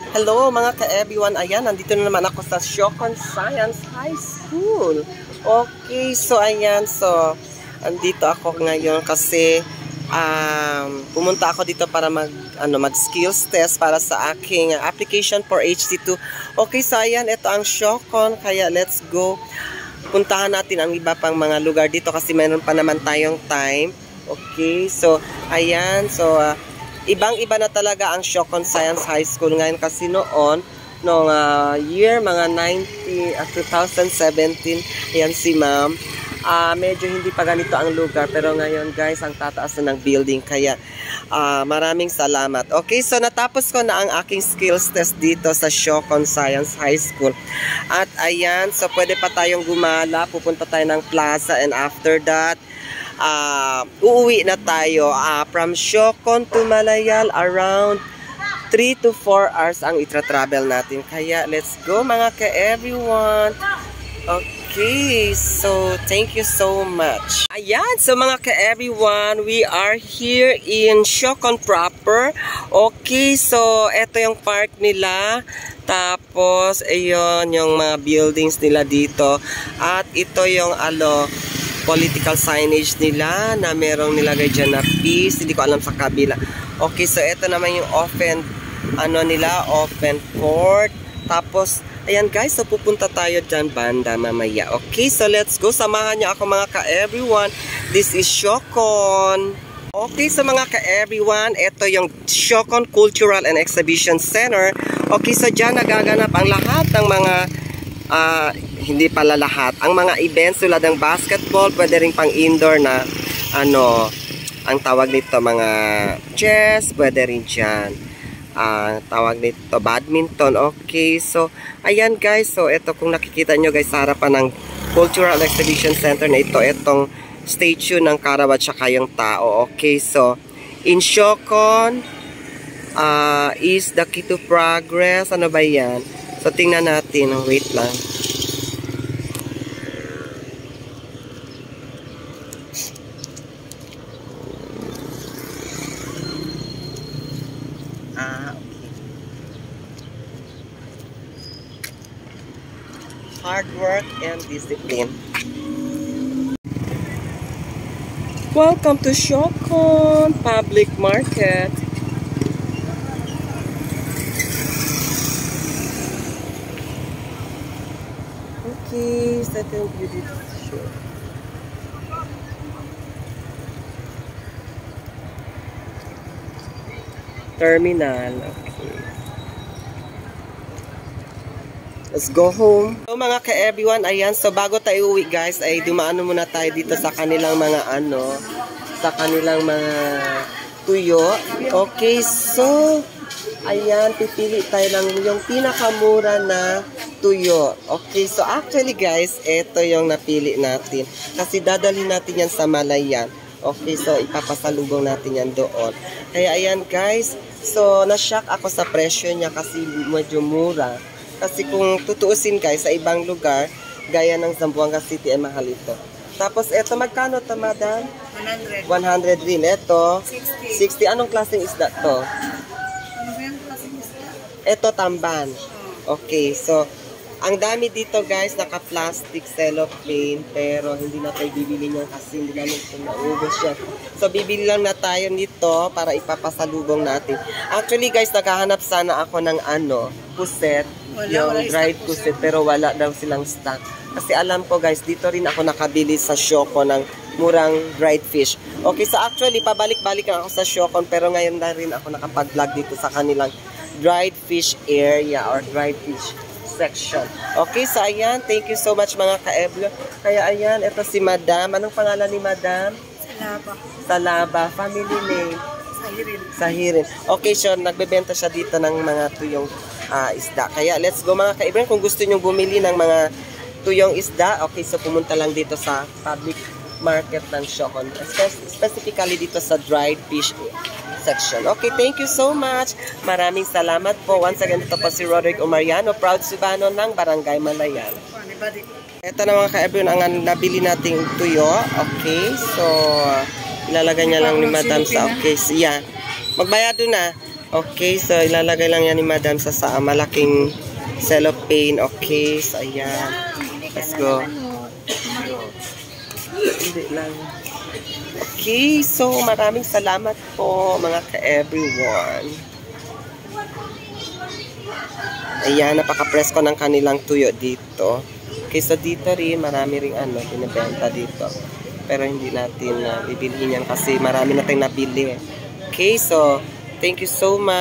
Hello mga ka-everyone, ayan, nandito na naman ako sa Siocon Science High School. Okay, so ayan, so andito ako ngayon kasi pumunta ako dito para mag skills test para sa aking application for HT2. Okay, so ayan, ito ang Siocon, kaya let's go. Puntahan natin ang iba pang mga lugar dito kasi mayroon pa naman tayong time. Okay, so ayan, so ibang-iba na talaga ang Siocon Science High School ngayon kasi noong year mga 2017, ayan si ma'am. Medyo hindi pa ganito ang lugar pero ngayon guys ang tataas na ng building kaya maraming salamat. Okay, so natapos ko na ang aking skills test dito sa Siocon Science High School. At ayan, so pwede pa tayong gumala, pupunta tayo ng plaza and after that uuwi na tayo from Siocon to Malayal. Around 3 to 4 hours ang itra-travel natin. Kaya let's go mga ka-everyone. Okay, so thank you so much. Ayan, so mga ka-everyone, we are here in Siocon proper. Okay, so eto yung park nila. Tapos ayun yung mga buildings nila dito. At ito yung political signage nila na merong nilagay dyan na peace. Hindi ko alam sa kabila. Okay, so ito naman yung open court. Tapos ayan guys, so pupunta tayo dyan banda mamaya. Okay, so let's go. Samahan niyo ako mga ka-everyone. This is Siocon. Okay, so mga ka-everyone, ito yung Siocon Cultural and Exhibition Center. Okay, so dyan nagaganap ang lahat ng mga hindi pala lahat. Ang mga events tulad ng basketball, pwede rin pang indoor na ang tawag nito mga chess, pwede rin dyan. Tawag nito badminton. Okay, so ayan guys, so ito kung nakikita nyo guys sa harapan ng Cultural Exhibition Center na ito, itong statue ng Karawat tsaka yung tao. Okay, so in Siocon is the key to progress. Ano ba yan? So tingnan natin, wait lang. Hard work and discipline. Welcome to Siocon Public Market. Okay, second beauty show. Terminal. Okay. Let's go home. So mga ka-everyone, ayan, so bago tayo uwi guys, ay dumaano muna tayo dito sa kanilang mga sa kanilang mga tuyo. Okay, so ayan, pipili tayo ng yung pinakamura na tuyo. Okay, so actually guys, ito yung napili natin. Kasi dadalhin natin yan sa Malayan. Okay, so ipapasalubong natin yan doon. Kaya ayan guys, so na-shock ako sa presyo niya kasi medyo mura. Kasi kung tutuusin guys, sa ibang lugar, gaya ng Zamboanga City, ay mahal ito. Tapos ito, magkano ito, madam? 100. 100 rin. Ito, 60. 60. Anong klaseng isda to? Ano ba yung klaseng isda? Ito, tamban. Okay, so, ang dami dito guys, naka-plastic cellophane, pero hindi na tayo bibili niyan kasi hindi namin ito naubos siya. So, bibili lang na tayo nito para ipapasalubong natin. Actually guys, naghahanap sana ako ng puset, yung dried puset, pero wala daw silang stock. Kasi alam ko guys, dito rin ako nakabili sa Siocon ng murang dried fish. Okay, so actually, pabalik-balik ako sa Siocon, pero ngayon na rin ako nakapag-vlog dito sa kanilang dried fish area or dried fish section. Okay, so ayan, thank you so much mga ka-everyone. Kaya ayan, ito si Madam. Anong pangalan ni Madam? Salaba. Salaba. Family name? Sahirin. Sahirin. Okay, so nagbebenta siya dito ng mga tuyong isda. Kaya let's go mga ka-everyone. Kung gusto nyo bumili ng mga tuyong isda, okay, so pumunta lang dito sa public market ng Siocon. Specifically dito sa dried fish section. Okay, thank you so much. Maraming salamat po. Once again, ito po si Roderick Omariano, proud Subano ng Barangay Malayan. Ito na mga ka-everyone ang nabili nating tuyo. Okay, so ilalagay niya lang ni Madam sa okay. So, yeah. Magbayado na. Okay, so ilalagay lang yan ni Madam sa malaking cellophane. Okay, so ayan. Let's go. Hindi lang. Okay, so maraming salamat po mga ka-everyone. Ayan, napaka-presko ng kanilang tuyo dito. Okay, so dito rin, marami rin binibenta dito. Pero hindi natin bibilhin yan kasi marami na tayong nabili. Okay, so thank you so much.